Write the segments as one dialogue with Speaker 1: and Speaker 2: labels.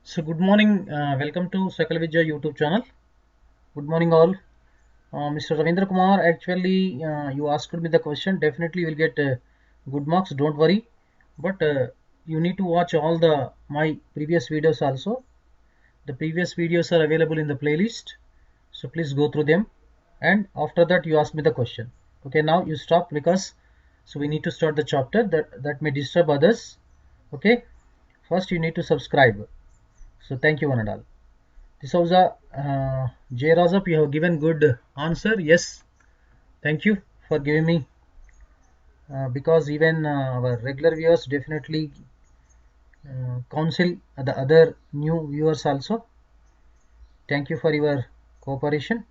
Speaker 1: So good morning, welcome to Sakal Vidya YouTube channel. Good morning all. Mr. Ravindra Kumar, actually you asked me the question, definitely you will get good marks, don't worry. But you need to watch all the my previous videos also. The previous videos are available in the playlist. So please go through them. And after that you ask me the question. Okay, now you stop because so we need to start the chapter that may disturb others. Okay, first you need to subscribe. So thank you one and all. This was a J. Razap, you have given good answer. Yes, thank you for giving me because even our regular viewers definitely counsel the other new viewers also. Thank you for your cooperation.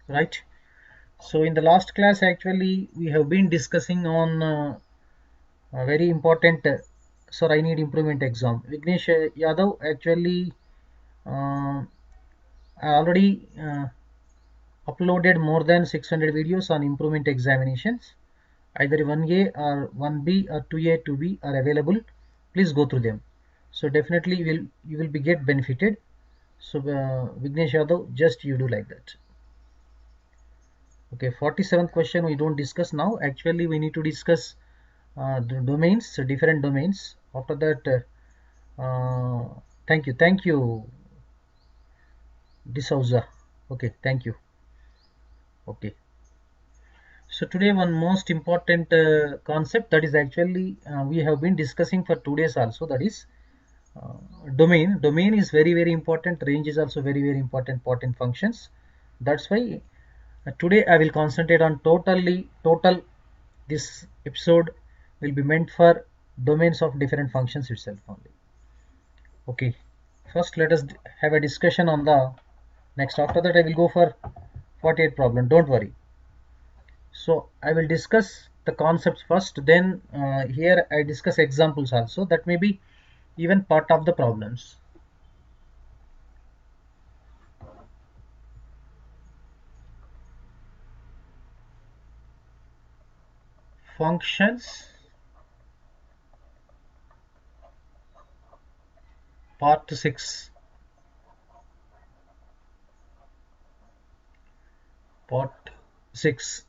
Speaker 1: Right. So in the last class, actually, we have been discussing on a very important. Sir, I need improvement exam. Vignesh Yadav actually uh, already uploaded more than 600 videos on improvement examinations. Either 1A or 1B or 2A, 2B are available. Please go through them. So definitely you will be get benefited. So Vignesh Yadav, just you do like that. Okay, 47th question we don't discuss now. Actually, we need to discuss the domains, so different domains. After that, thank you, D'Souza. Okay, thank you. Okay. So today one most important concept that is actually we have been discussing for 2 days also, that is uh, domain. Domain is very important. Range is also very important part in functions. That's why today I will concentrate on total. This episode will be meant for domains of different functions itself only. Okay. First let us have a discussion on the next. After that I will go for 48 problem. Don't worry. So I will discuss the concepts first, then here I discuss examples also that may be even part of the problems. Functions, part 6. Part 6.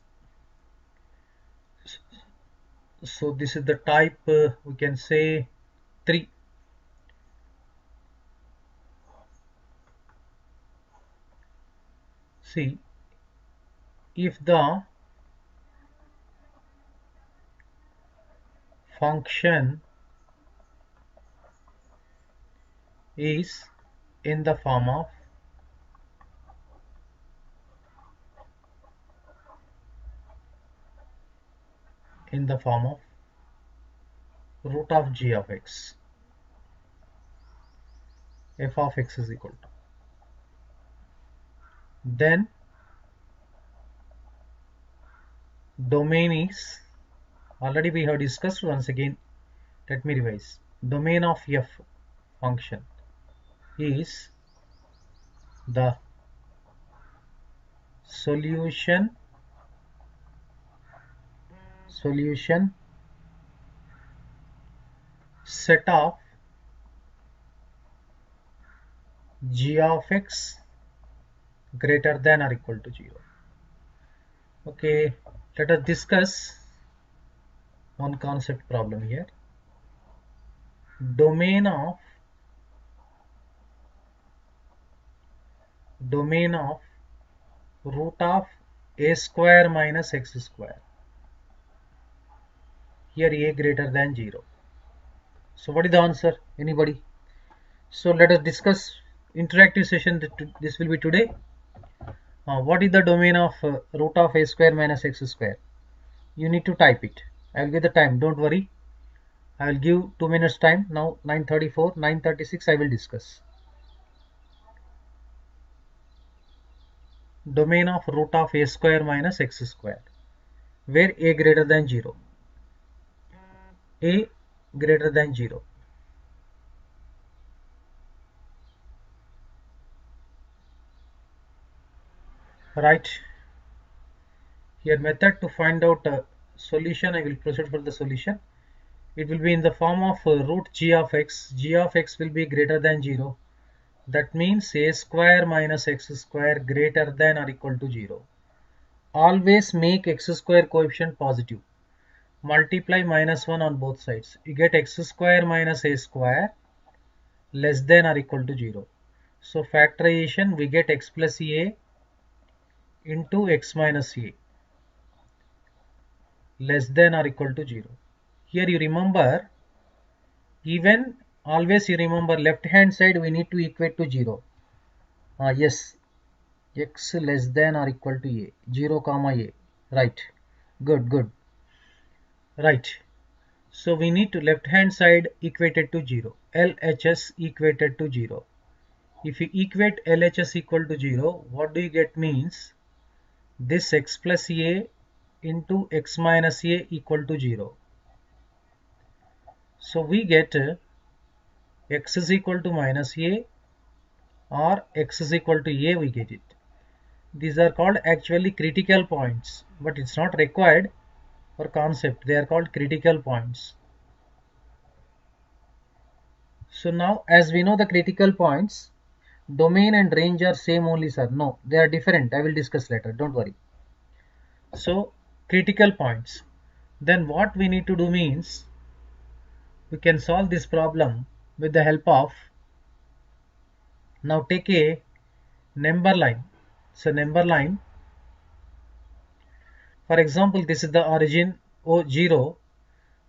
Speaker 1: So this is the type we can say 3. See, if the function is in the form of root of g of x, f of x is equal to, then domain is, already we have discussed, once again let me revise. Domain of f function is the solution set of g of x greater than or equal to 0. Okay, let us discuss one concept problem here. Domain of root of a square minus x square. Here a greater than 0. So what is the answer? Anybody? So let us discuss interactive session. This will be today. What is the domain of root of a square minus x square? You need to type it. I will give the time. Don't worry. I will give 2 minutes time. Now 9:34, 9:36 I will discuss. Domain of root of a square minus x square, where a greater than 0. A greater than 0. Right. Here method to find out solution. I will proceed for the solution. It will be in the form of root g of x. G of x will be greater than 0. That means a square minus x square greater than or equal to 0. Always make x square coefficient positive. Multiply minus 1 on both sides. You get x square minus a square less than or equal to 0. So factorization, we get x plus a into x minus a less than or equal to 0. Here you remember, even always you remember left hand side we need to equate to 0. Yes, x less than or equal to a, 0 comma a, right. Good, right. So we need to left hand side equated to 0, LHS equated to 0. If you equate LHS equal to 0, what do you get means this x plus a into x minus a equal to 0. So we get x is equal to minus a or x is equal to a, we get it. These are called actually critical points, but it's not required for concept. They are called critical points. So now as we know the critical points, domain and range are same only, sir. No, they are different. I will discuss later. Don't worry. So critical points. Then what we need to do means we can solve this problem with the help of, now take a number line. So number line, for example, this is the origin O0.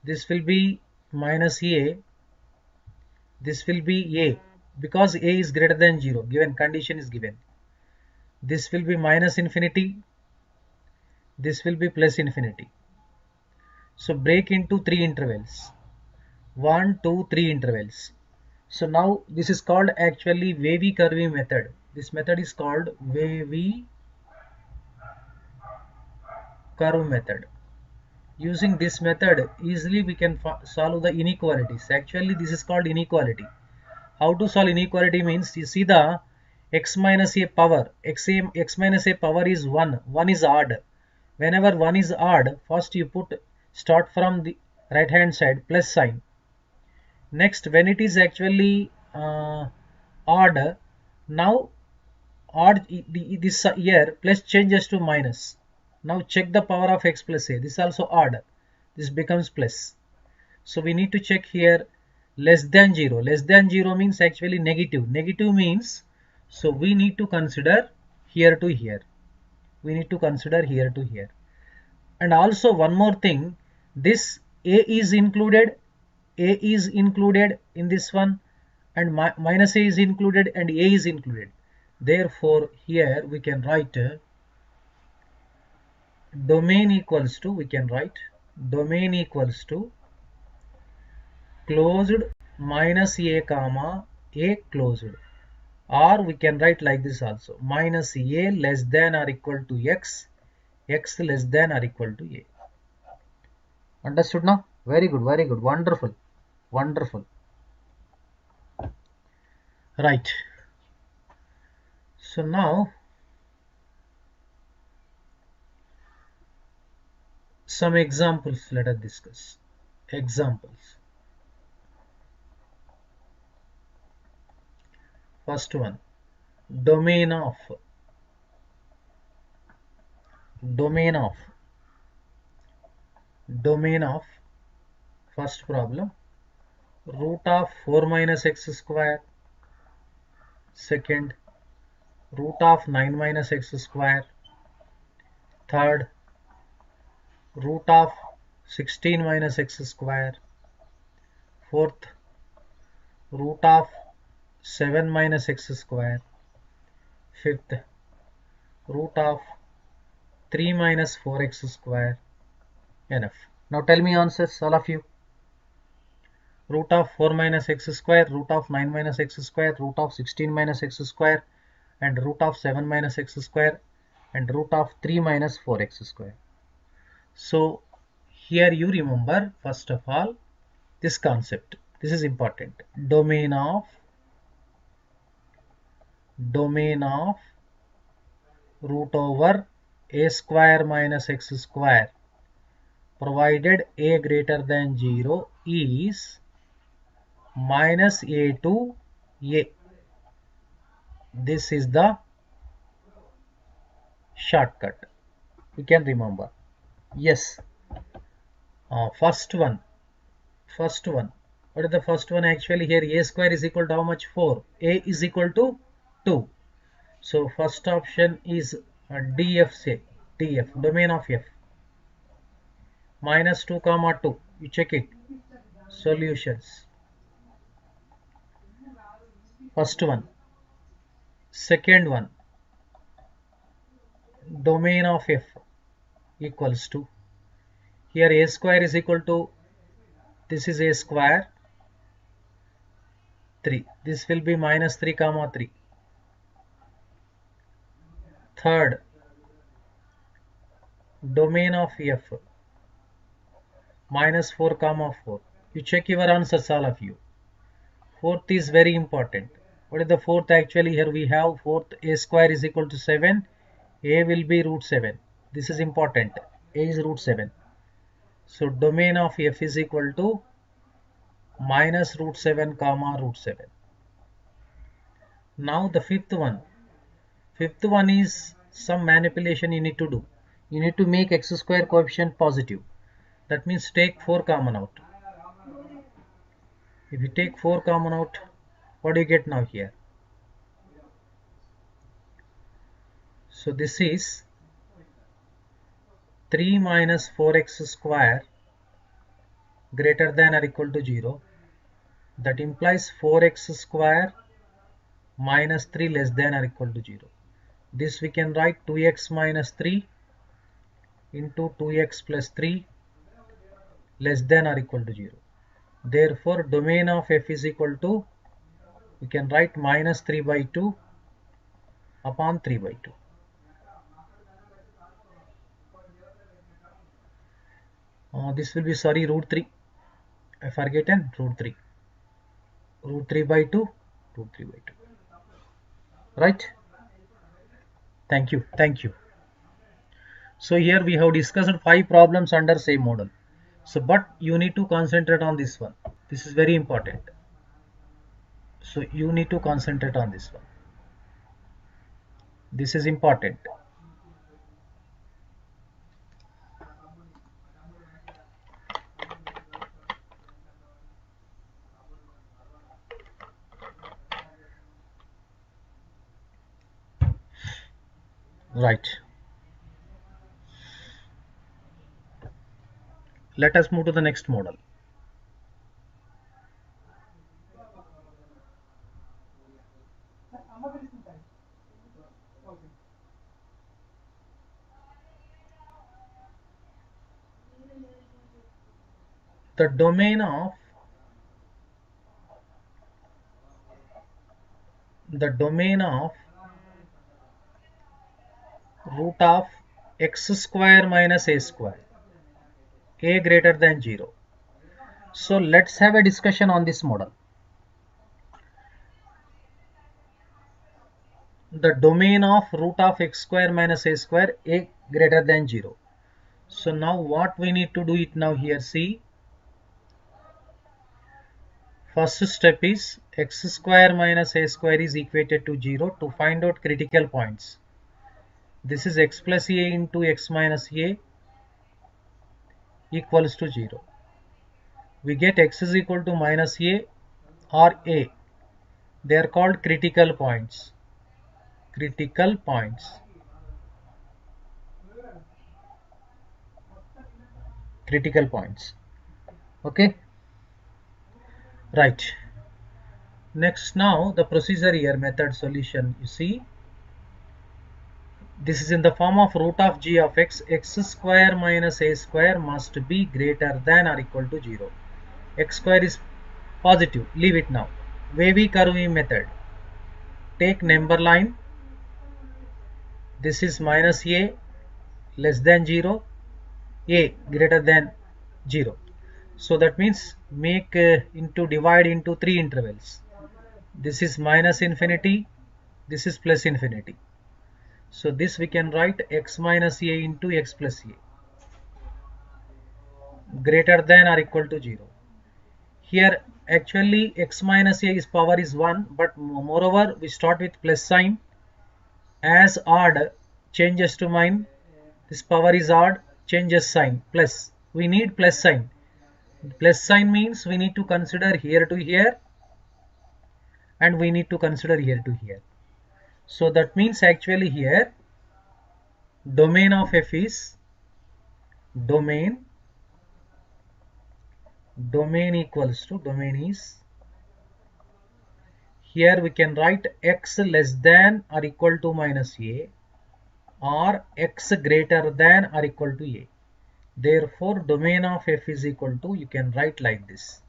Speaker 1: This will be minus a. This will be a because a is greater than 0. Given condition is given. This will be minus infinity. This will be plus infinity. So break into 3 intervals. 1, 2, 3 intervals. So now this is called actually Wavy Curvy method. This method is called Wavy Curve method. Using this method easily we can solve the inequalities. Actually this is called inequality. How to solve inequality means you see the x minus a power. X minus a power is 1. 1 is odd. Whenever 1 is odd, first you start from the right hand side plus sign. Next, when it is actually odd, now odd this here plus changes to minus. Now check the power of x plus a. This is also odd. This becomes plus. So we need to check here less than 0. Less than 0 means actually negative. Negative means, so we need to consider here to here. We need to consider here to here. And also one more thing, this a is included in this one, and minus a is included and a is included. Therefore here we can write domain equals to, we can write domain equals to closed minus a comma a closed, or we can write like this also, minus a less than or equal to x, x less than or equal to a. Understood now? Very good, wonderful, wonderful. Right. So now some examples, let us discuss. Examples. First one, domain of first problem, root of 4 minus x square. Second, root of 9 minus x square. Third, root of 16 minus x square. Fourth, root of 7 minus x square. Fifth, root of 3 minus 4x square. Enough. Now tell me answers, all of you. Root of 4 minus x square, root of 9 minus x square, root of 16 minus x square, and root of 7 minus x square, and root of 3 minus 4x square. So here you remember first of all this concept. This is important. Domain of root over a square minus x square provided a greater than 0 is minus a to a. This is the shortcut. You can remember. Yes. First one. What is the first one? Actually here a square is equal to how much? 4. A is equal to 2. So first option is DF, say DF, domain of F, minus 2 comma 2. You check it. Solutions. First one. Second one, domain of F equals to, here a square is equal to, this is a square, 3. This will be minus 3 comma 3. Third, domain of F, minus 4 comma 4. You check your answers, all of you. Fourth is very important. What is the fourth? Actually here we have fourth, a square is equal to 7. A will be root 7. This is important. A is root 7. So domain of F is equal to minus root 7 comma root 7. Now the fifth one. Fifth one is some manipulation you need to do. You need to make x square coefficient positive. That means take 4 common out. If you take 4 common out, what do you get now here? So this is 3 minus 4x square greater than or equal to 0. That implies 4x square minus 3 less than or equal to 0. This we can write 2x minus 3 into 2x plus 3 less than or equal to 0. Therefore domain of F is equal to, we can write minus 3 by 2 upon 3 by 2. This will be, sorry, root 3. I forgotten, root 3. Root 3 by 2, root 3 by 2. Right? Thank you. Thank you. So here we have discussed 5 problems under same model. So but you need to concentrate on this one. This is very important. So you need to concentrate on this one. This is important. Right. Let us move to the next model. The domain of root of x square minus a square, a greater than 0. So let's have a discussion on this model. The domain of root of x square minus a square, a greater than 0. So now what we need to do it now here, see. First step is x square minus a square is equated to 0. To find out critical points, this is x plus a into x minus a equals to 0. We get x is equal to minus a or a. They are called critical points. Critical points. Critical points. Okay. Right. Next, now the procedure here, method solution. You see, this is in the form of root of g of x. X square minus a square must be greater than or equal to 0. X square is positive. Leave it now. Wavy curvy method. Take number line. This is minus a less than 0, a greater than 0. So that means make divide into 3 intervals. This is minus infinity, this is plus infinity. So this we can write x minus a into x plus a greater than or equal to 0. Here actually x minus a is power is 1, but moreover we start with plus sign. As odd changes to mine, this power is odd, changes sign, plus. We need plus sign. Plus sign means we need to consider here to here, and we need to consider here to here. So that means actually here domain of f is domain domain is, here we can write x less than or equal to minus a, or x greater than or equal to a. Therefore domain of f is equal to, you can write like this,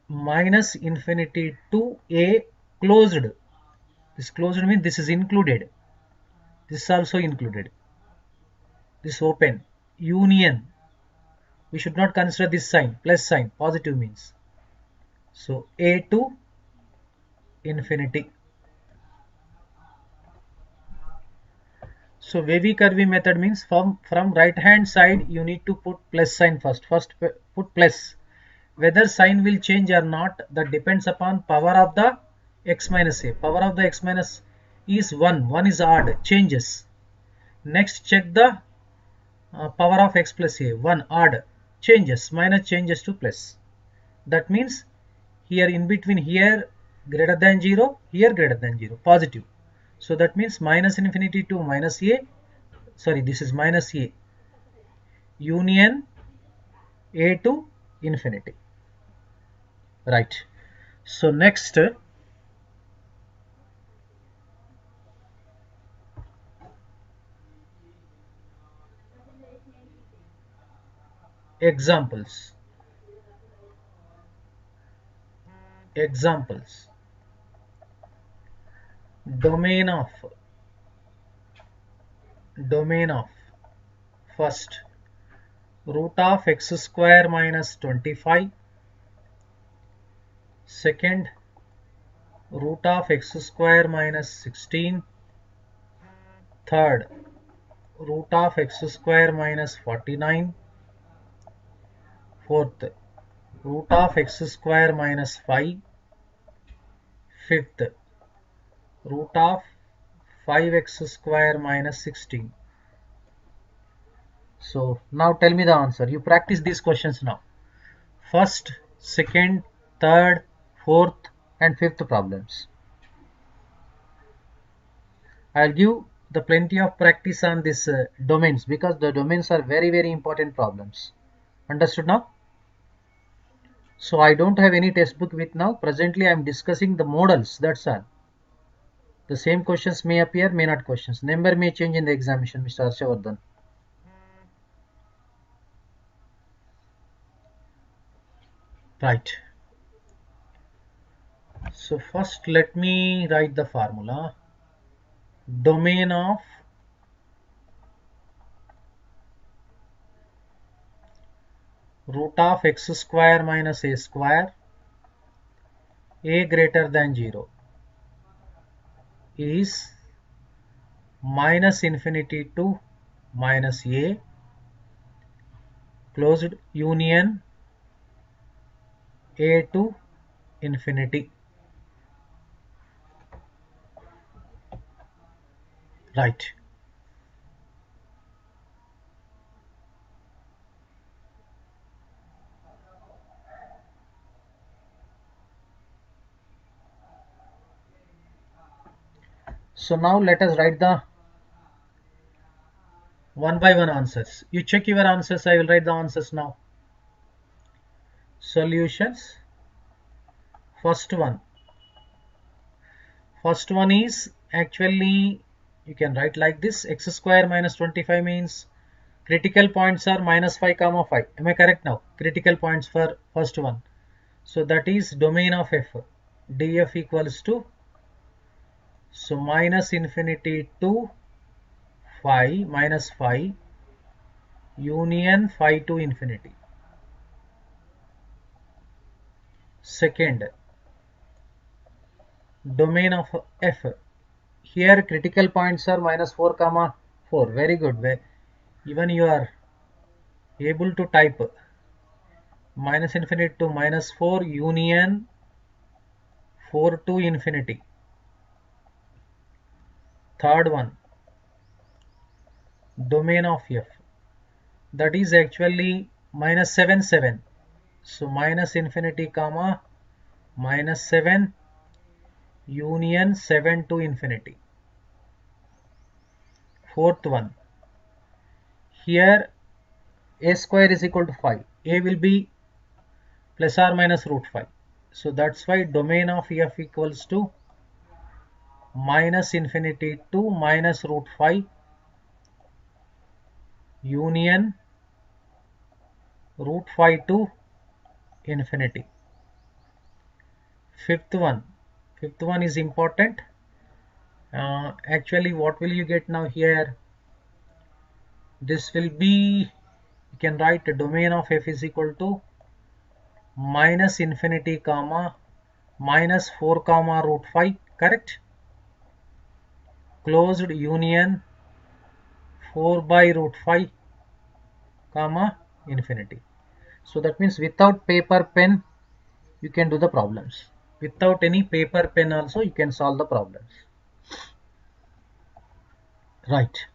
Speaker 1: minus infinity to a closed. This closed means this is included, this is also included, this open, union. We should not consider this sign, plus sign, positive means. So a to infinity. So wavy curvy method means from right hand side you need to put plus sign first. First put plus. Whether sign will change or not, that depends upon power of the x minus a. Power of the x minus is 1. 1 is odd, changes. Next check the power of x plus a. 1 odd, changes. Minus changes to plus. That means here in between, here greater than 0, here greater than 0, positive. So that means minus infinity to minus a, sorry, this is minus a, union a to infinity. Right. So next, examples. Domain of first root of x square minus 25, second root of x square minus 16, third root of x square minus 49, fourth root of x square minus 5, fifth root of 5x square minus 16. So now tell me the answer. You practice these questions now. First, second, third, fourth and fifth problems. I'll give the plenty of practice on these domains, because the domains are very important problems. Understood now? So I don't have any textbook with now. Presently I am discussing the models, that's all. The same questions may appear, may not questions. Number may change in the examination, Mr. Harshavardhan. Right. So first let me write the formula. Domain of root of x square minus a square, a greater than 0, is minus infinity to minus a, closed, union a to infinity. Right. So now let us write the one by one answers. You check your answers, I will write the answers now. Solutions. First one is actually, you can write like this, x square minus 25 means critical points are minus 5 comma 5. Am I correct now? Critical points for first one. So that is domain of f. df equals to, so minus infinity to 5 minus 5 union 5 to infinity. Second, domain of f. Here critical points are minus 4 comma 4. Very good. Even you are able to type. minus infinity to minus 4 union 4 to infinity. Third one, domain of f, that is actually minus 7 7. So minus infinity comma minus 7 union 7 to infinity. Fourth one, here a square is equal to 5. A will be plus or minus root 5. So that's why domain of f equals to minus infinity to minus root 5 union root 5 to infinity. Fifth one, fifth one is important. Actually, what will you get now here? This will be, you can write the domain of f is equal to minus infinity comma minus 4 comma root 5, correct? Closed union 4 by root 5 comma infinity. So that means without paper pen you can do the problems. Without any paper pen also you can solve the problems. Right.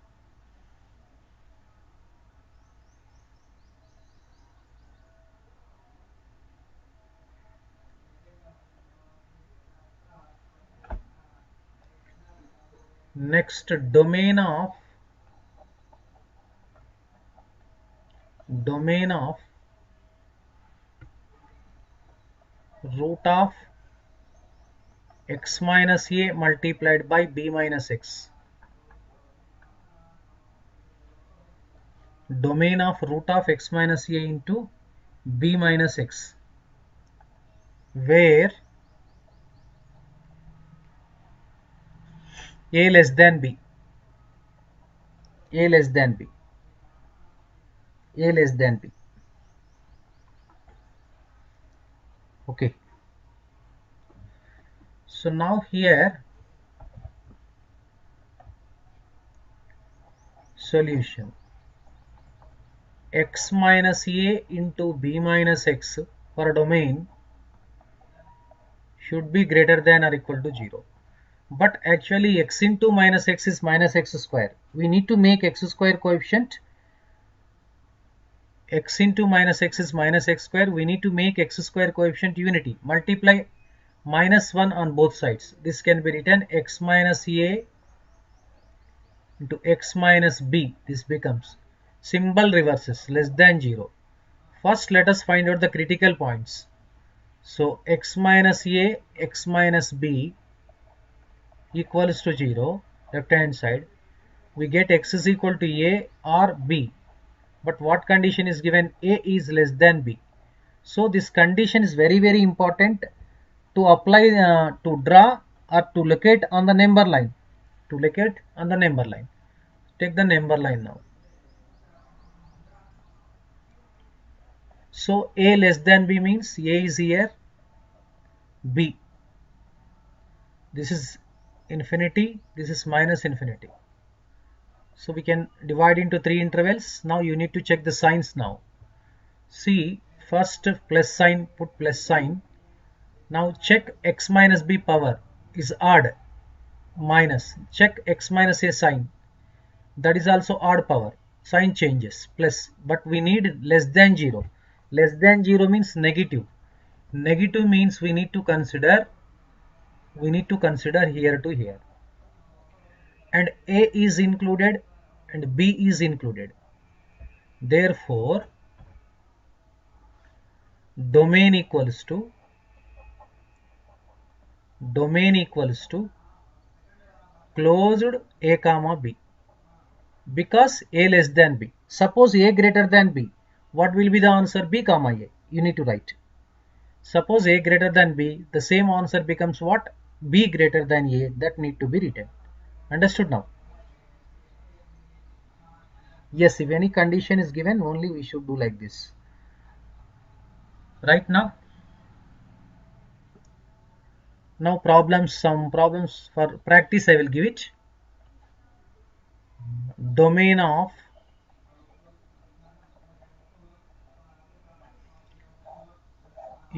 Speaker 1: Next, domain of root of x minus a multiplied by b minus x. Domain of root of x minus a into b minus x, where a less than b, a less than b, a less than b. Okay. So now here solution, x minus a into b minus x for a domain should be greater than or equal to 0. But actually x into minus x is minus x square. We need to make x square coefficient. X into minus x is minus x square. We need to make x square coefficient unity. Multiply minus 1 on both sides. This can be written x minus a into x minus b. This becomes symbol reverses less than 0. First let us find out the critical points. So x minus a, x minus b equals to 0, left hand side. We get x is equal to a or b. But what condition is given? A is less than b. So this condition is very important to apply, to draw or to locate on the number line. To locate on the number line. Take the number line now. So a less than b means a is here, b. This is infinity, this is minus infinity. So we can divide into 3 intervals. Now you need to check the signs now. See, first plus sign, put plus sign. Now check x minus b power is odd, minus. Check x minus a sign, that is also odd power. Sign changes, plus. But we need less than 0. Less than 0 means negative. Negative means we need to consider here to here. And a is included and b is included. Therefore, domain equals to closed a comma b, because a less than b. Suppose a greater than b, what will be the answer? B comma a. You need to write. Suppose a greater than b, the same answer becomes what? B greater than a. That need to be written. Understood now? Yes, if any condition is given, only we should do like this. Right now? Now problems, some problems for practice I will give it.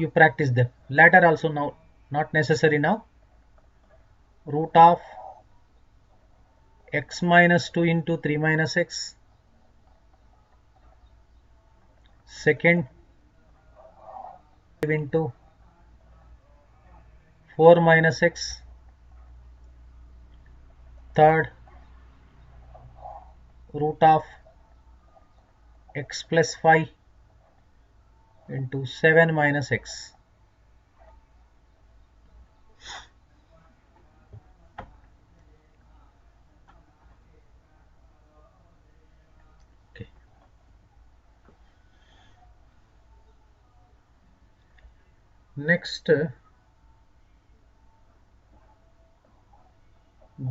Speaker 1: you practice them. Later also now, not necessary now. Root of x minus 2 into 3 minus x. Second, into 4 minus x. Third, root of x plus 5 into 7 minus x. Okay. Next,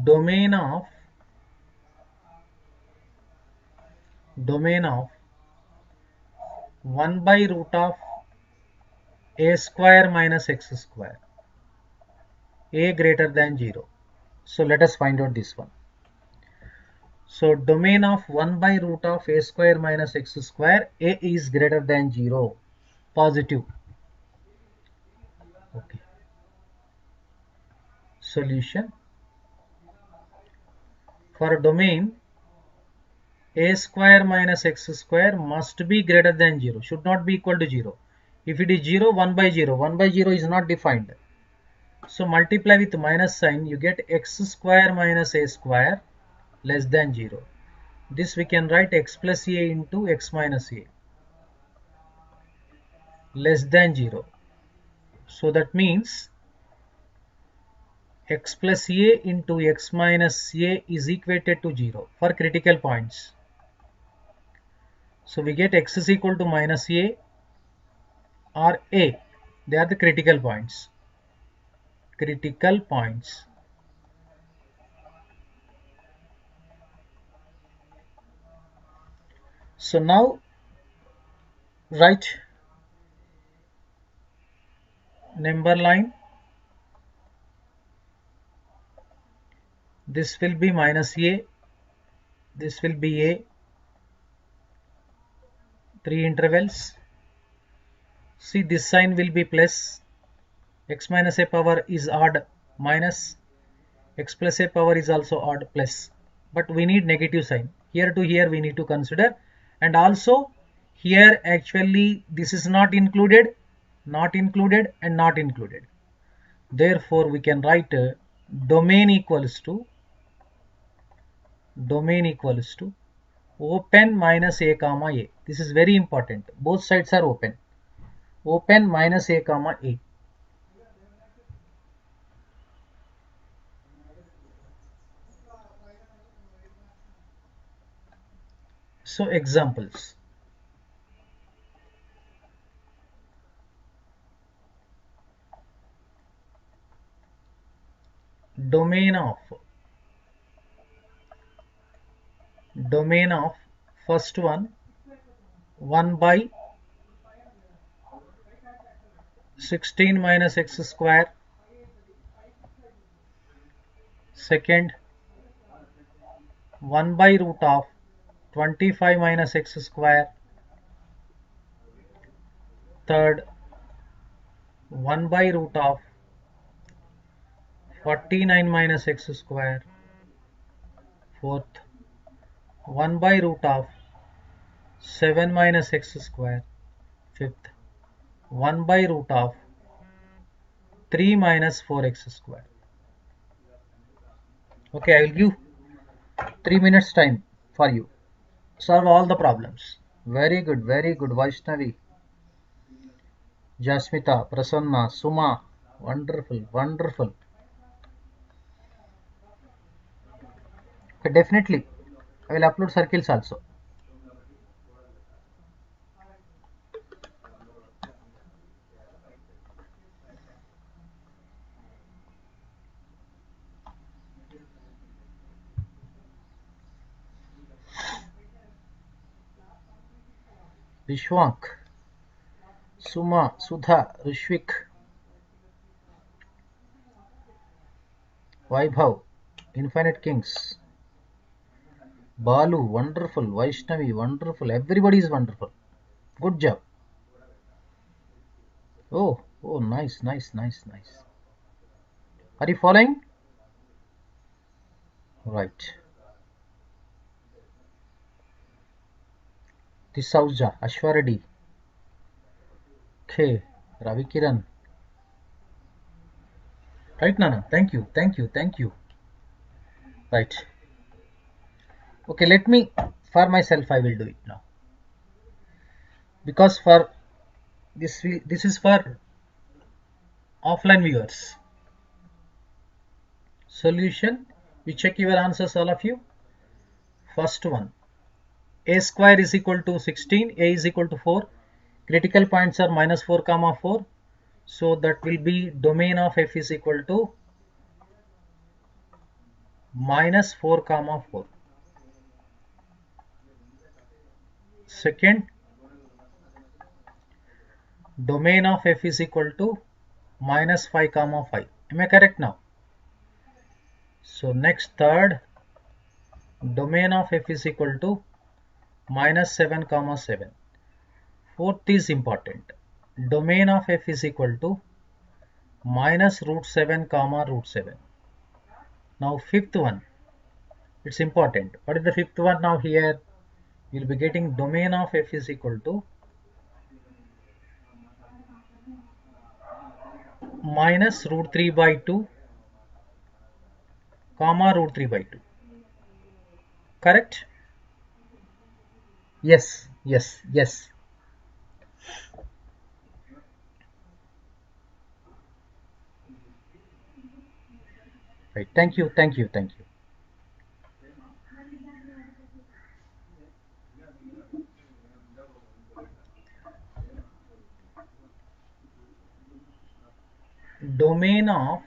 Speaker 1: domain of 1 by root of a square minus x square, a greater than 0. So let us find out this one. So domain of 1 by root of a square minus x square, a is greater than 0, positive. Okay. Solution. For domain, a square minus x square must be greater than 0, should not be equal to 0. If it is 0, 1 by 0, 1 by 0 is not defined. So multiply with minus sign, you get x square minus a square less than 0. This we can write x plus a into x minus a less than 0. So that means x plus a into x minus a is equated to 0 for critical points. So we get x is equal to minus a or a. They are the critical points. Critical points. So now write number line. This will be minus a. This will be a. 3 intervals. See, this sign will be plus. X minus a power is odd minus. X plus a power is also odd plus. But we need negative sign. Here to here we need to consider. And also here actually this is not included, not included and not included. Therefore we can write domain equals to open minus a comma a. This is very important. Both sides are open. Open minus a comma a. So examples. Domain of first one 1 by 16 minus x square. Second, 1 by root of 25 minus x square. Third, 1 by root of 49 minus x square. Fourth, 1 by root of 7 minus x square. Fifth, 1 by root of 3 minus 4x square. Okay, I will give 3 minutes time for you. Solve all the problems. Very good, Vaishnavi, Jasmita, Prasanna, Suma. Wonderful, wonderful. Okay, definitely, I will upload circles also. Vishwank, Suma, Sudha, Rishwik, Vaibhav, Infinite Kings, Balu, wonderful, Vaishnavi, wonderful, everybody is wonderful. Good job. Oh, nice, nice, nice, nice. Are you following? Right. Tisauja, Ashwaradi. Okay. Ravi Kiran. Right, Nana. Thank you, thank you, thank you. Right. Okay, let me, for myself, I will do it now. Because for this is for offline viewers. Solution. We check your answers, all of you. First one. A square is equal to 16. A is equal to 4. Critical points are minus 4 comma 4. So that will be domain of f is equal to minus 4 comma 4. Second, domain of f is equal to minus 5 comma 5. Am I correct now? So next, third, domain of f is equal to minus 7 comma 7. Fourth is important. Domain of f is equal to minus root 7 comma root 7. Now fifth one, it's important. What is the fifth one? Now here you'll be getting domain of f is equal to minus root 3 by 2 comma root 3 by 2. Correct? Yes, yes, yes. Right. Thank you, thank you, thank you. Domain of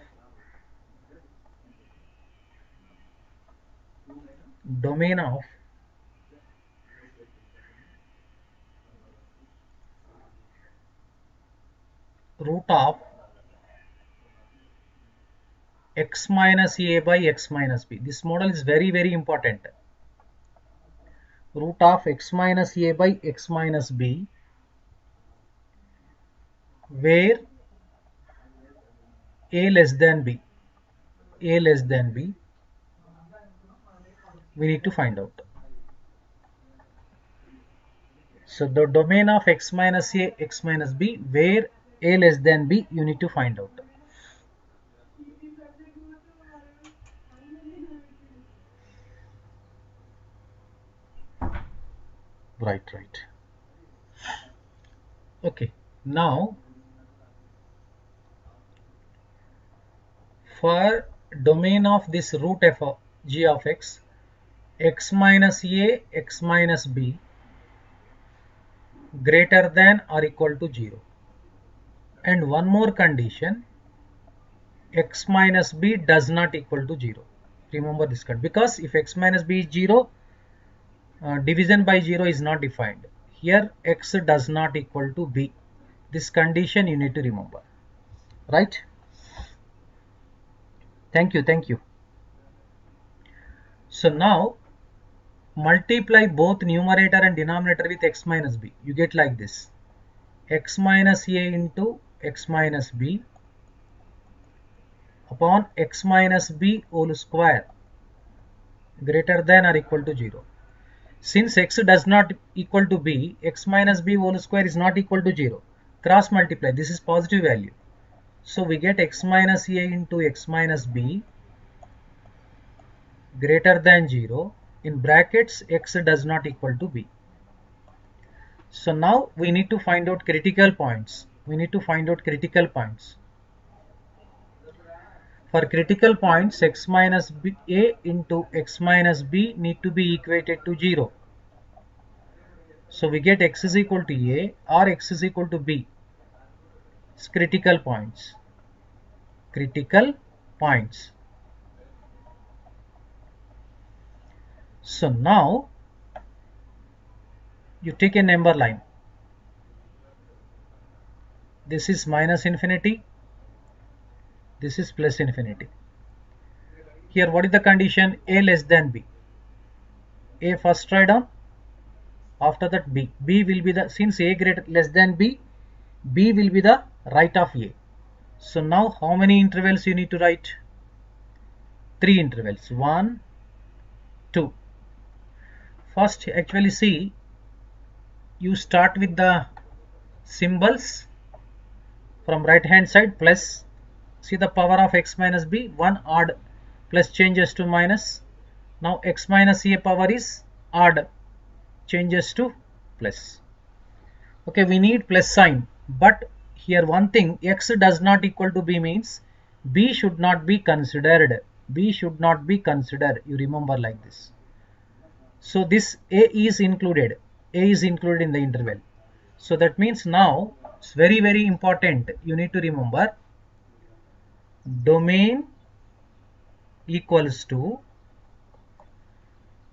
Speaker 1: root of x minus a by x minus b. This model is very, very important. Root of x minus a by x minus b, where a less than b. A less than b, we need to find out. So the domain of x minus a, x minus b, where a less than b, you need to find out. Right, right. Okay, now for domain of this root f of g of x, x minus a, x minus b greater than or equal to 0. And one more condition, x minus b does not equal to 0. Remember this condition, because if x minus b is 0, division by 0 is not defined. Here x does not equal to b. This condition you need to remember. Right? Thank you, thank you. So now multiply both numerator and denominator with x minus b. You get like this. X minus a into x minus b upon x minus b whole square greater than or equal to 0. Since x does not equal to b, x minus b whole square is not equal to 0. Cross multiply. This is positive value. So we get x minus a into x minus b greater than 0. In brackets, x does not equal to b. So now we need to find out critical points. We need to find out critical points. For critical points, x minus b, a into x minus b need to be equated to 0. So we get x is equal to a or x is equal to b. It's critical points. Critical points. So now you take a number line. This is minus infinity. This is plus infinity. Here what is the condition? A less than b. A first write down. After that b. B will be the, since a greater less than b, B will be the right of A. So now how many intervals you need to write? 3 intervals. 1, 2. First, actually see, you start with the symbols from right hand side plus. See the power of x minus b, 1 odd plus changes to minus. Now x minus a power is odd, changes to plus. Okay, we need plus sign, but here one thing, x does not equal to b means b should not be considered. B should not be considered. You remember like this. So this a is included. A is included in the interval. So that means now it's very important. You need to remember domain equals to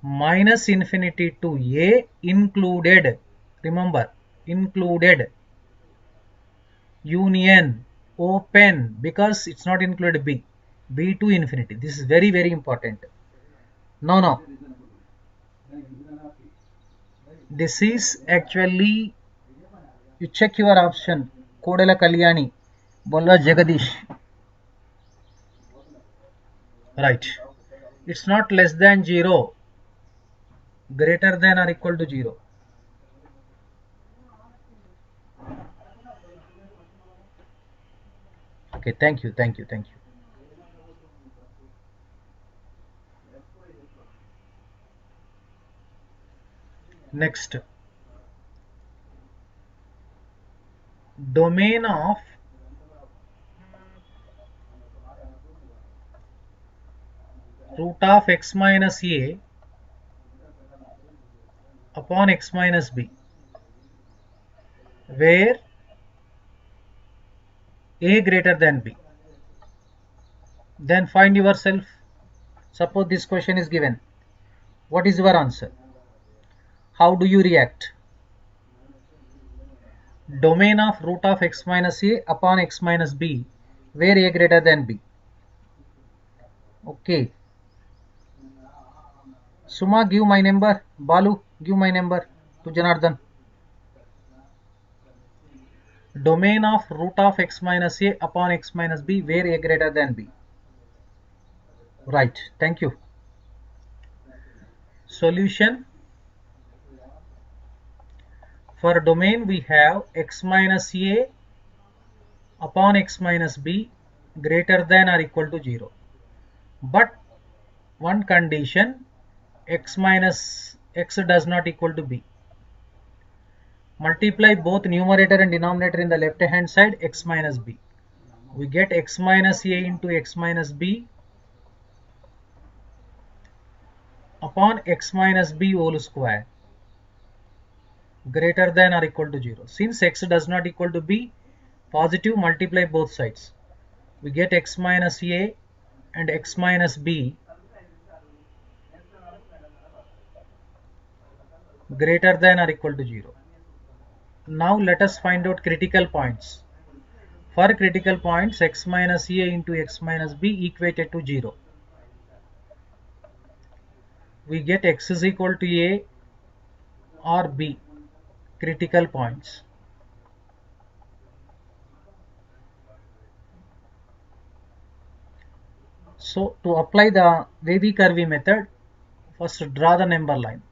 Speaker 1: minus infinity to a included. Remember, included union open, because it's not included b to infinity. This is very important. No, this is actually, you check your option. Kodala Kalyani, Bolla Jagadish. Right. It's not less than 0, greater than or equal to 0. Okay, thank you. Next, domain of root of x minus a upon x minus b, where a greater than b. Then find yourself. Suppose this question is given. What is your answer? How do you react? Domain of root of x minus a upon x minus b, where a greater than b. Okay. Suma, give my number. Balu, give my number to Janardhan. Domain of root of x minus a upon x minus b, where a greater than b. Right. Thank you. Solution. For domain we have x minus a upon x minus b greater than or equal to 0. But one condition, x minus x does not equal to b. Multiply both numerator and denominator in the left hand side, x minus b. We get x minus a into x minus b upon x minus b whole square greater than or equal to 0. Since x does not equal to b, positive, multiply both sides. We get x minus a and x minus b greater than or equal to 0. Now let us find out critical points. For critical points, x minus a into x minus b equated to 0. We get x is equal to a or b, critical points. So to apply the Wavy Curvy method, first draw the number line.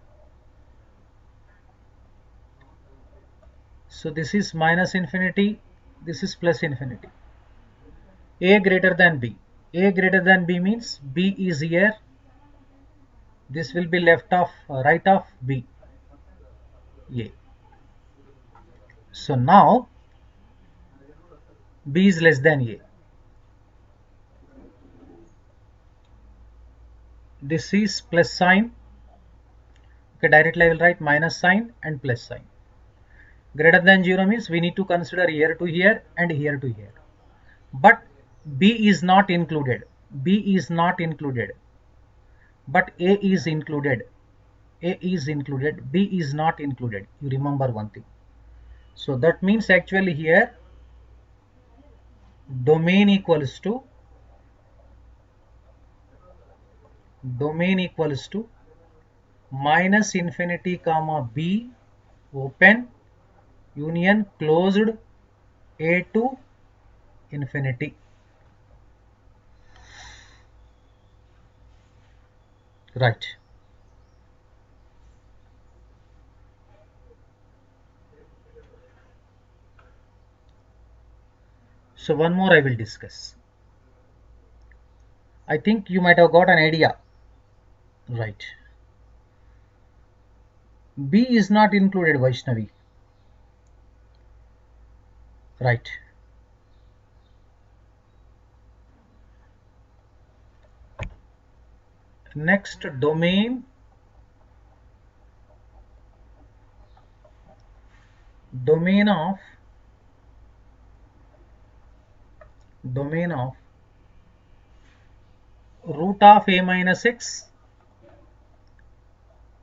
Speaker 1: So this is minus infinity, this is plus infinity. A greater than b. A greater than b means b is here. This will be left of right of b. A. So now b is less than a. This is plus sign. Okay, directly I will write minus sign and plus sign. Greater than 0 means we need to consider here to here and here to here. But b is not included. B is not included. But a is included. A is included. B is not included. You remember one thing. So that means actually here domain equals to minus infinity comma b open union closed a to infinity. Right. So one more I will discuss. I think you might have got an idea. Right. B is not included, Vaishnavi. Right. Next, domain. Domain of root of a minus x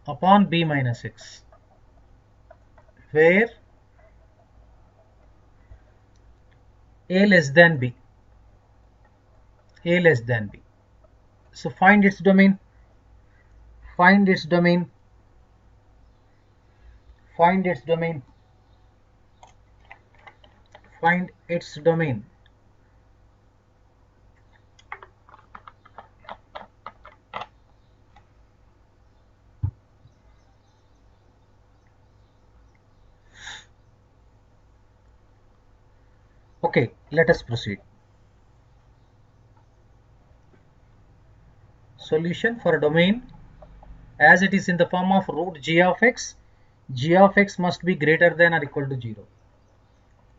Speaker 1: upon b minus x, where a less than b. A less than b. So find its domain. Find its domain. Find its domain. Find its domain. Okay, let us proceed. Solution for a domain as it is in the form of root g of x. G of x must be greater than or equal to 0.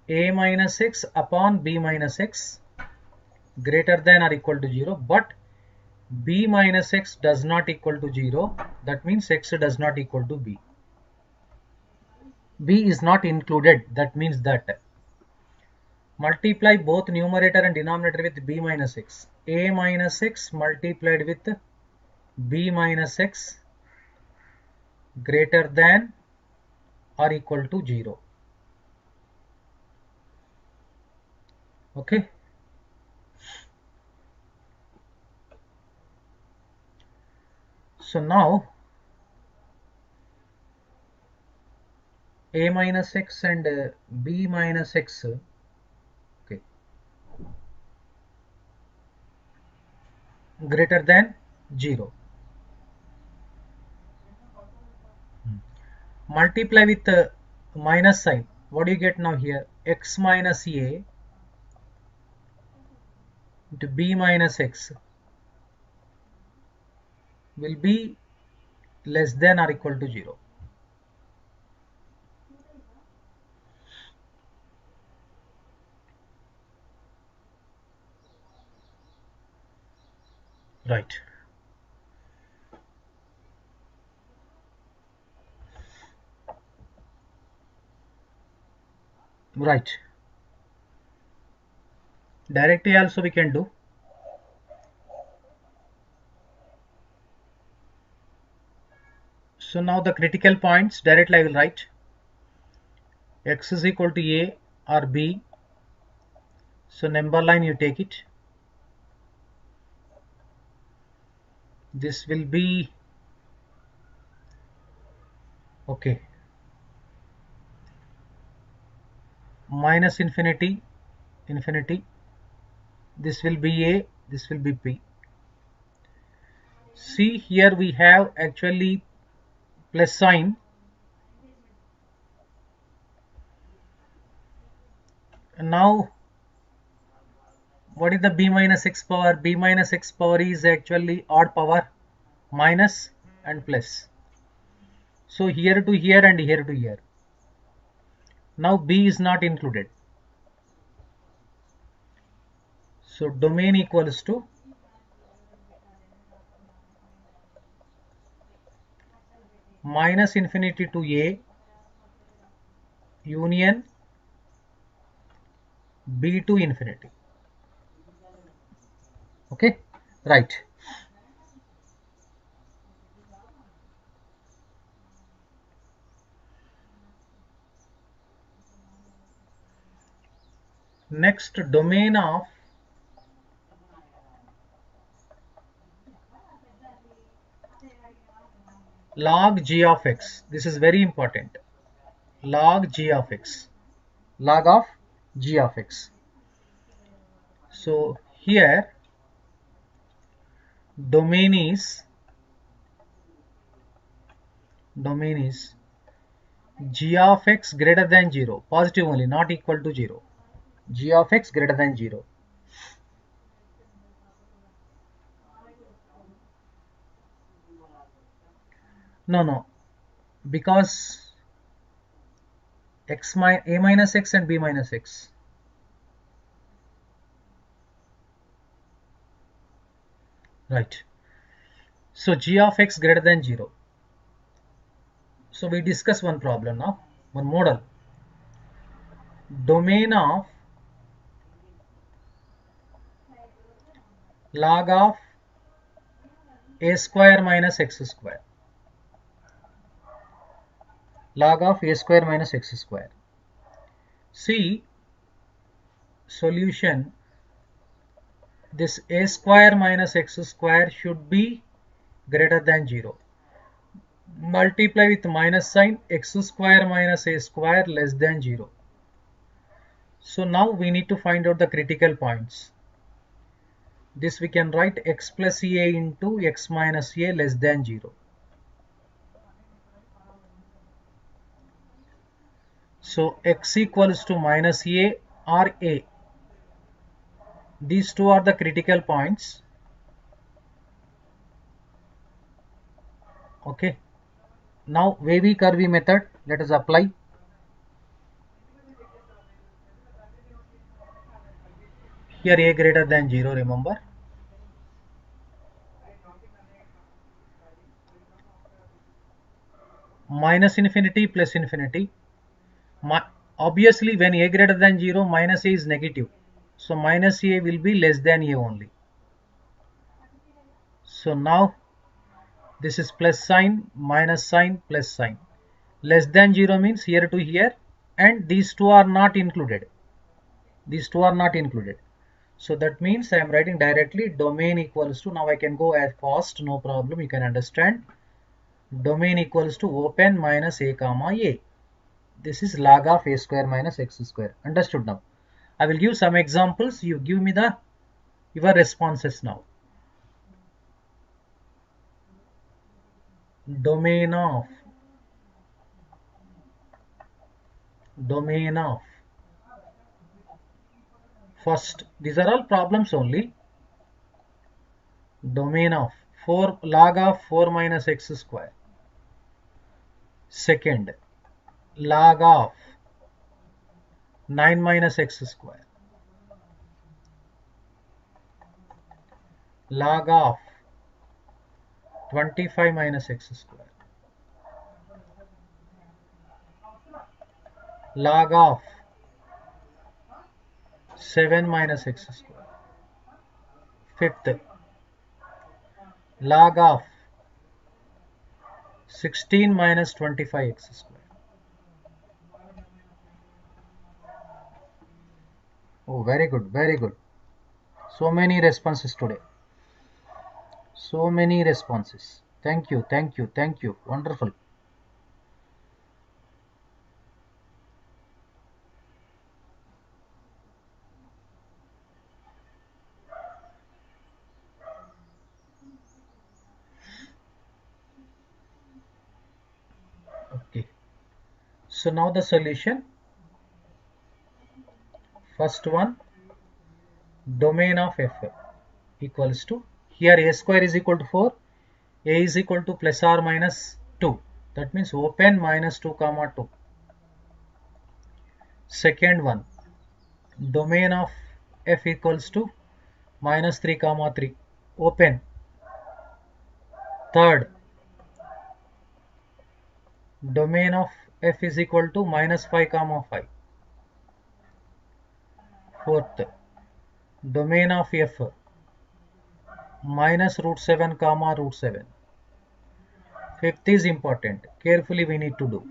Speaker 1: A minus x upon b minus x greater than or equal to 0, but b minus x does not equal to 0. That means x does not equal to b. B is not included. That means that multiply both numerator and denominator with b minus x. A minus x multiplied with b minus x greater than or equal to 0. Okay. So now a minus x and b minus x, okay, greater than 0. Multiply with minus sign. What do you get now here? X minus a into b minus x will be less than or equal to 0. Right. Right. Directly also we can do. So now the critical points directly I will write. X is equal to a or b. So number line you take it. This will be okay. Minus infinity, infinity. This will be a, this will be b. See here we have actually plus sign. And now what is the b minus x power? B minus x power is actually odd power, minus and plus. So here to here and here to here. Now b is not included. So domain equals to minus infinity to a union b to infinity. Okay, right. Next, domain of log g of x. This is very important. Log g of x. Log of g of x. So here domain is g of x greater than 0, positive only, not equal to 0. G of x greater than 0. No, because a minus x and b minus x. Right. So g of x greater than 0. So we discuss one problem now, one model. Domain of log of a square minus x square. Log of a square minus x square. See, solution, this a square minus x square should be greater than 0. Multiply with minus sign, x square minus a square less than 0. So now we need to find out the critical points. This we can write x plus a into x minus a less than 0. So x equals to minus a or a. These two are the critical points. Okay. Now Wavy Curvy method, let us apply. Here a greater than 0, remember. Minus infinity plus infinity. Obviously when a greater than 0, minus a is negative. So minus a will be less than a only. So now this is plus sign, minus sign, plus sign. Less than 0 means here to here, and these two are not included. These two are not included. So that means I am writing directly domain equals to, now I can go as fast, no problem, you can understand. Domain equals to open minus a comma a. This is log of a square minus x square. Understood now? I will give some examples. You give me your responses now. Domain of first, these are all problems only. Domain of 4 log of 4 minus x square. Second, log of 9 minus x square. Log of 25 minus x square. Log of 7 minus x square. Fifth, log of 16 minus 25 x square. Oh, very good, very good. So many responses today. So many responses. Thank you, thank you, thank you. Wonderful. Okay. So now the solution. First one, domain of f equals to, here a square is equal to 4, a is equal to plus or minus 2. That means open minus 2 comma 2. Second one, domain of f equals to minus 3 comma 3. Open. Third, domain of f is equal to minus 5 comma 5. Fourth, domain of f minus root 7 comma root 7. Fifth is important. Carefully we need to do.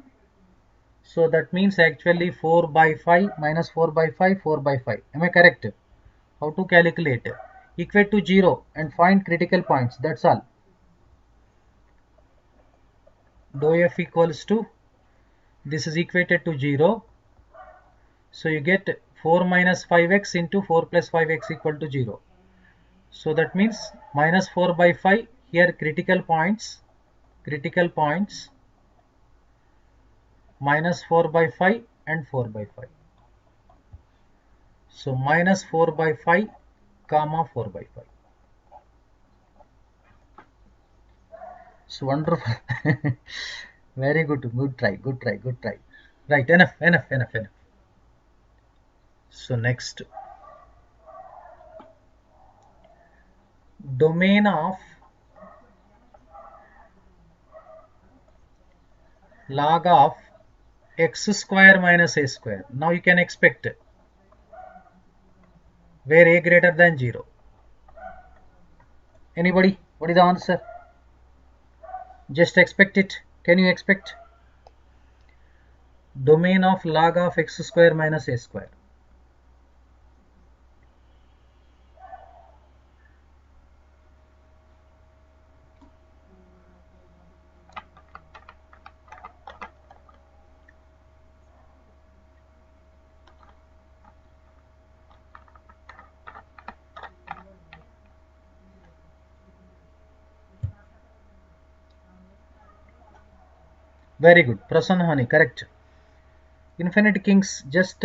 Speaker 1: So that means actually 4 by 5 minus 4 by 5, 4 by 5. Am I correct? How to calculate? Equate to 0 and find critical points. That's all. Dou f equals to, this is equated to 0. So you get 4 minus 5x into 4 plus 5x equal to 0. So that means minus 4 by 5, here critical points, minus 4 by 5 and 4 by 5. So minus 4 by 5 comma 4 by 5. So wonderful. Very good. Good try. Right, enough. So next, domain of log of x square minus a square. Now you can expect where a greater than 0. Anybody? What is the answer? Just expect it. Can you expect? Domain of log of x square minus a square. Very good. Prasanna Hani, correct. Infinite Kings, just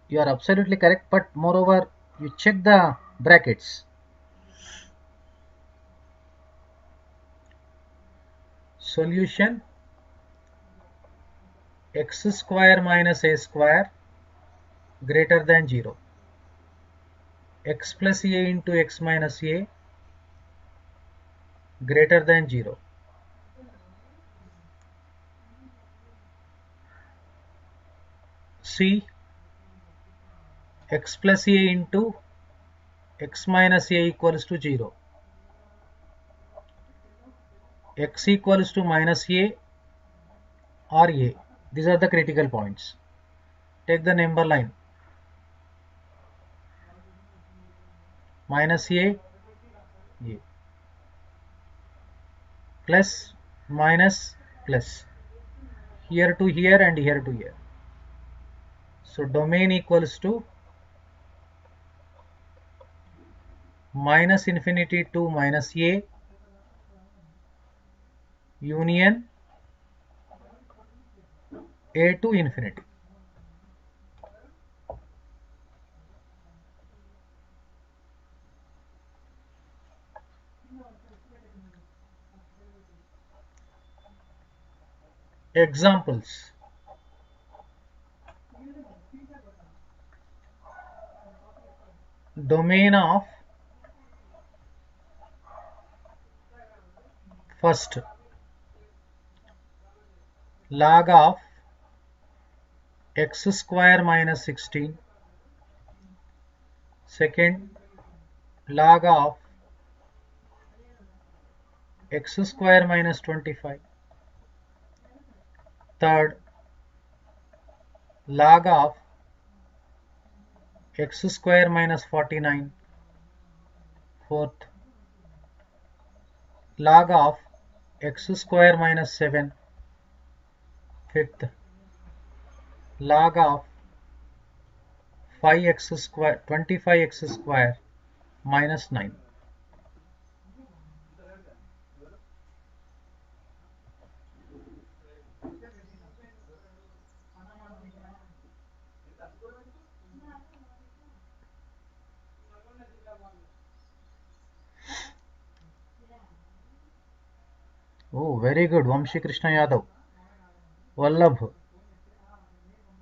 Speaker 1: you are absolutely correct, but moreover, you check the brackets. Solution x square minus a square greater than 0. X plus a into x minus a greater than 0. C x plus a into x minus a equals to 0. X equals to minus a or a. These are the critical points. Take the number line. Minus a, plus, minus, plus. Here to here and here to here. So domain equals to minus infinity to minus a union a to infinity. Examples. Domain of first log of x square minus 16. Second, log of x square minus 25. Third, log of x square minus 49. Fourth, log of x square minus 7. Fifth, log of 5x square 25x square minus 9. Oh, very good. Vamshi Krishna Yadav. Vallabh.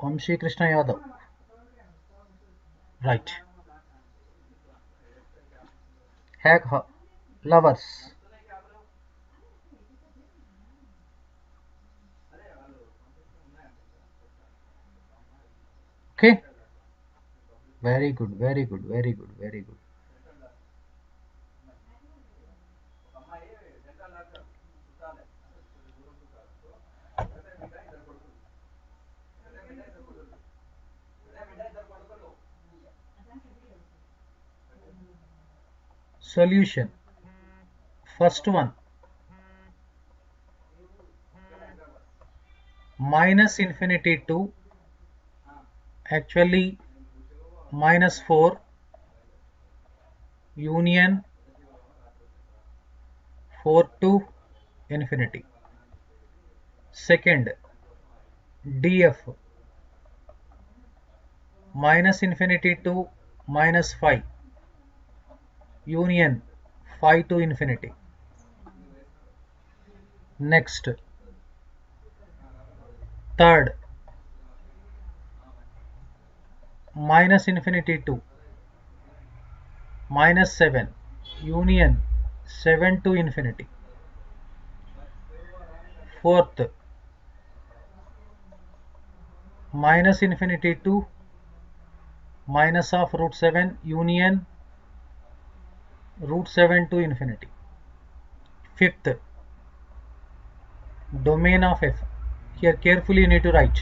Speaker 1: Vamshi Krishna Yadav. Right. Hack lovers. Okay. Very good. Solution. First one, minus infinity to, actually minus 4 union 4 to infinity. Second, df minus infinity to minus 5 union 5 to infinity. Next, third, minus infinity to minus 7 union 7 to infinity. Fourth, minus infinity to minus of root 7 union root 7 to infinity. Fifth, domain of f. Here carefully you need to write.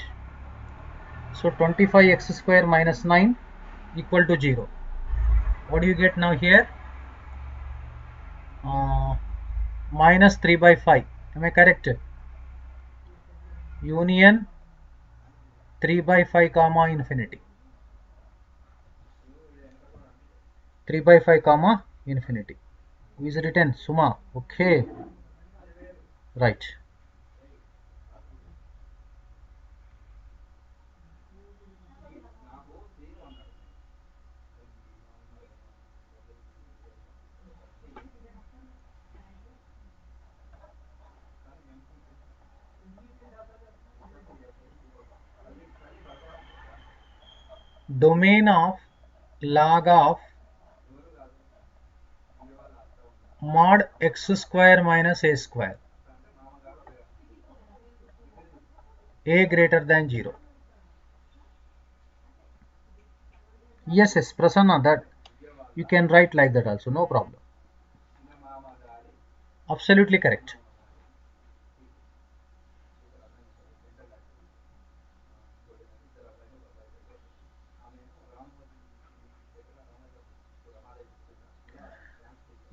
Speaker 1: So 25x square minus 9 equal to 0. What do you get now here? Minus 3 by 5. Am I correct? Union 3 by 5 comma infinity. 3 by 5 comma infinity. Who is written? Suma. Okay. Right. Domain of log of mod x square minus a square. A greater than 0. Yes, Prasanna, that you can write like that also, no problem. Absolutely correct.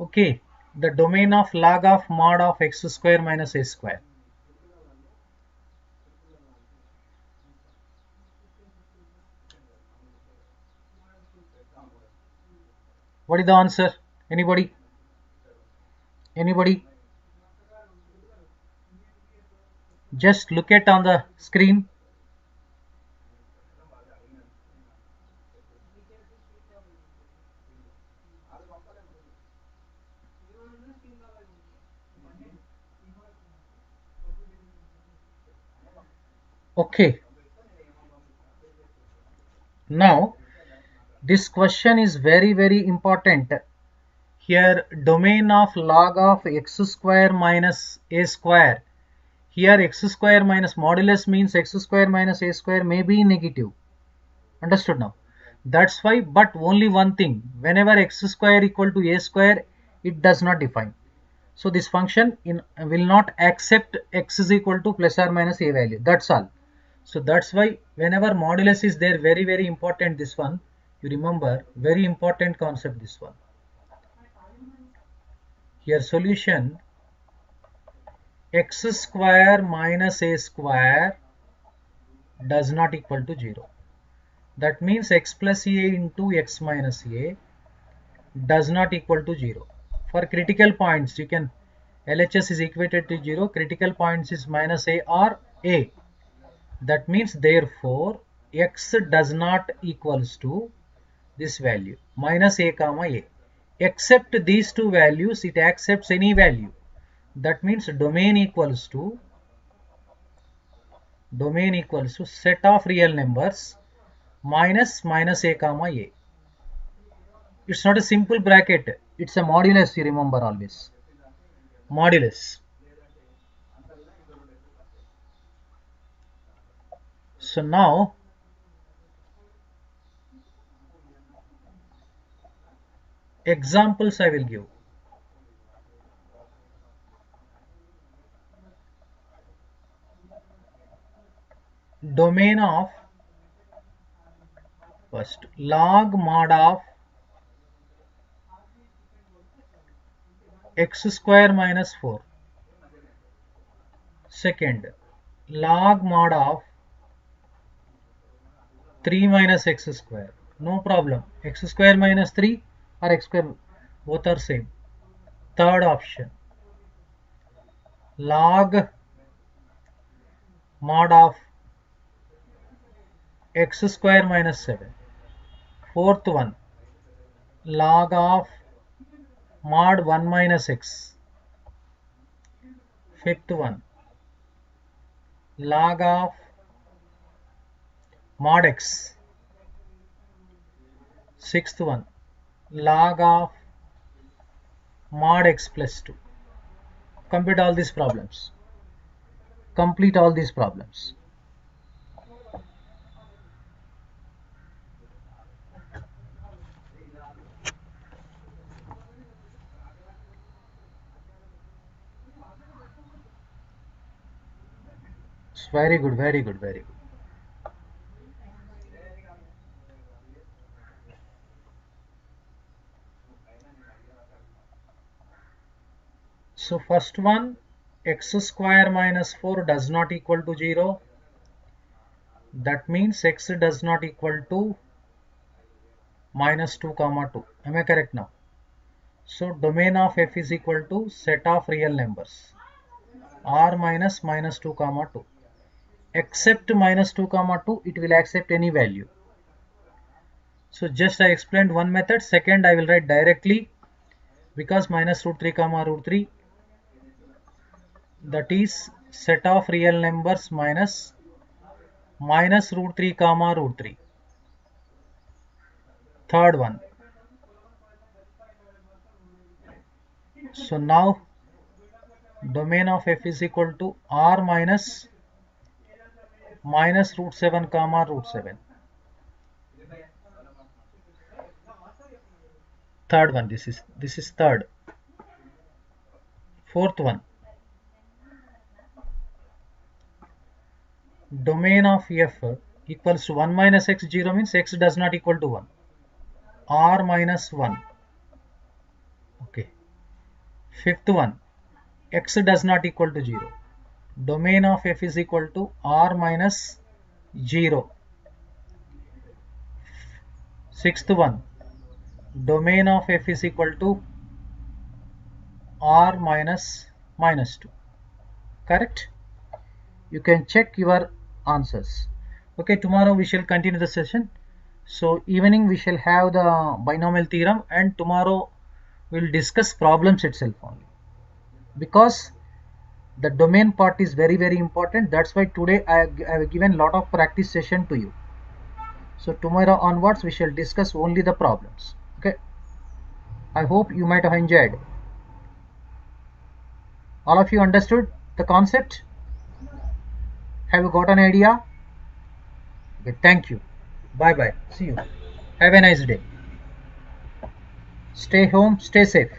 Speaker 1: Okay, the domain of log of mod of x square minus a square. What is the answer? Anybody? Anybody? Just look at on the screen. Okay. Now, this question is very important. Here, domain of log of x square minus a square. Here, x square minus modulus means x square minus a square may be negative. Understood now? That's why, but only one thing. Whenever x square equal to a square, it does not define. So this function will not accept x is equal to plus or minus a value. That's all. So that's why whenever modulus is there, very important this one. You remember, very important concept this one. Here solution x square minus a square does not equal to 0. That means x plus a into x minus a does not equal to 0. For critical points, you can LHS is equated to 0. Critical points is minus a or a. That means therefore x does not equals to this value minus a comma a. Except these two values, it accepts any value. That means domain equals to set of real numbers minus a comma a. It's not a simple bracket, it's a modulus, you remember always. Modulus. So now examples I will give. Domain of first log mod of x square minus 4. Second, log mod of 3 minus x square. No problem. X square minus 3 or x square, both are same. Third option, log mod of x square minus 7. Fourth one, log of mod 1 minus x. Fifth one, log of mod x. Sixth one, log of mod x plus 2. Complete all these problems. Complete all these problems. It's very good, very good, very good. So first one, x square minus 4 does not equal to 0. That means x does not equal to minus 2 comma 2. Am I correct now? So domain of f is equal to set of real numbers r minus minus 2 comma 2. Except minus 2 comma 2, it will accept any value. So just I explained one method. Second, I will write directly, because minus root 3 comma root 3, that is set of real numbers minus root 3 comma root 3. Third one. So now domain of f is equal to r minus root 7 comma root 7. Third one, this is third. Fourth one, domain of f equals to 1 minus x. 0 means x does not equal to 1. R minus 1. Okay. Fifth one, x does not equal to 0. Domain of f is equal to r minus 0. Sixth one, domain of f is equal to r minus 2. Correct? You can check your answers. Okay, tomorrow we shall continue the session. So evening we shall have the binomial theorem, and tomorrow we will discuss problems itself only, because the domain part is very important. That's why today I have given lot of practice session to you. So tomorrow onwards we shall discuss only the problems. Okay, I hope you might have enjoyed. All of you understood the concept? Have you got an idea? Okay, thank you. Bye bye. See you. Have a nice day. Stay home, stay safe.